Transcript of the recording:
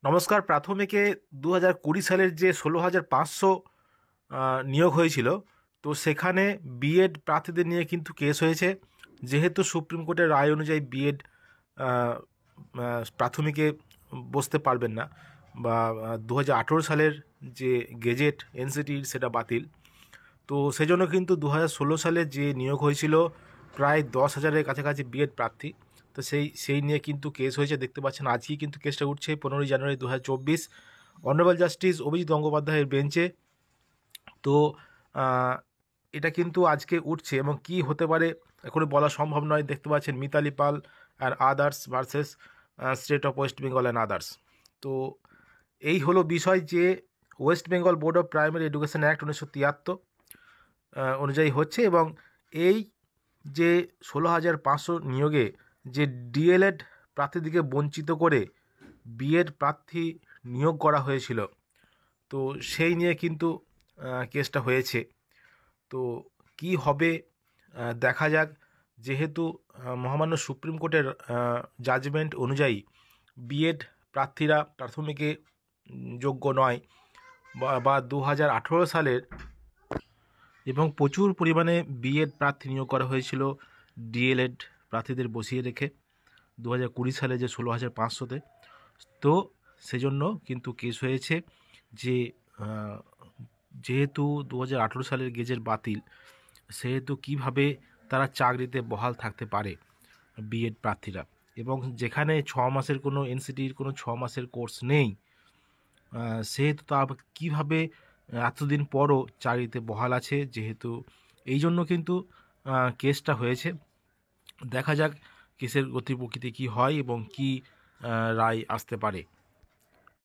নমস্কার। প্রাথমিকে 2020 সালের যে 16,500 নিয়োগ হয়েছিল, তো সেখানে বিএড প্রার্থীদের নিয়ে কিন্তু কেস হয়েছে। যেহেতু সুপ্রিম কোর্টের রায় অনুযায়ী বিএড প্রাথমিকে বসতে পারবেন না, বা 2018 সালের যে গেজেট এনসিটির সেটা বাতিল। তো সেজন্য কিন্তু 2016 সালে যে নিয়োগ হয়েছিল প্রায় 10,000-এর কাছাকাছি বিএড প্রার্থী, তো সেই নিয়ে কিন্তু কেস হয়েছে। দেখতে পাচ্ছেন আজকেই কিন্তু কেসটা উঠছে 15ই জানুয়ারি 2024 অনারেবল জাস্টিস অভিজিৎ গঙ্গোপাধ্যায়ের বেঞ্চে। তো এটা কিন্তু আজকে উঠছে এবং কি হতে পারে এখনো বলা সম্ভব নয়। দেখতে পাচ্ছেন মিতালি পাল আর others versus state of West Bengal and others. তো এই হলো বিষয় যে West Bengal board of primary education act 1973 অনুযায়ী হচ্ছে, এবং এই যে 16,500 নিয়োগে যে ডিএলএড প্রার্থীদিকে বঞ্চিত করে বিএড প্রার্থী নিয়োগ করা হয়েছিল, তো সেই নিয়ে কিন্তু কেসটা হয়েছে। তো কি হবে দেখা যাক। যেহেতু মহামান্য সুপ্রিম কোর্টের জাজমেন্ট অনুযায়ী বিএড প্রার্থীরা প্রাথমিকে যোগ্য নয়, বা 2018 সালের, এবং প্রচুর পরিমাণে বিএড প্রার্থী নিয়োগ করা হয়েছিল ডিএলএড প্রার্থীদের বসিয়ে রেখে 2020 সালে যে 16,500-তে। তো সেজন্য কিন্তু কেস হয়েছে যে যেহেতু 2018 সালের গেজেট বাতিল, সেহেতু কিভাবে তারা চাকরিতে বহাল থাকতে পারে বিএড প্রার্থীরা, এবং যেখানে 6 মাসের কোনো এনসিটির কোনো 6 মাসের কোর্স নেই, সেহেতু তা কীভাবে এতদিন পরও চাকরিতে বহাল আছে। যেহেতু এই জন্য কিন্তু কেসটা হয়েছে। দেখা যাক কেসের গতি প্রকৃতি কী হয় এবং কী রায় আসতে পারে।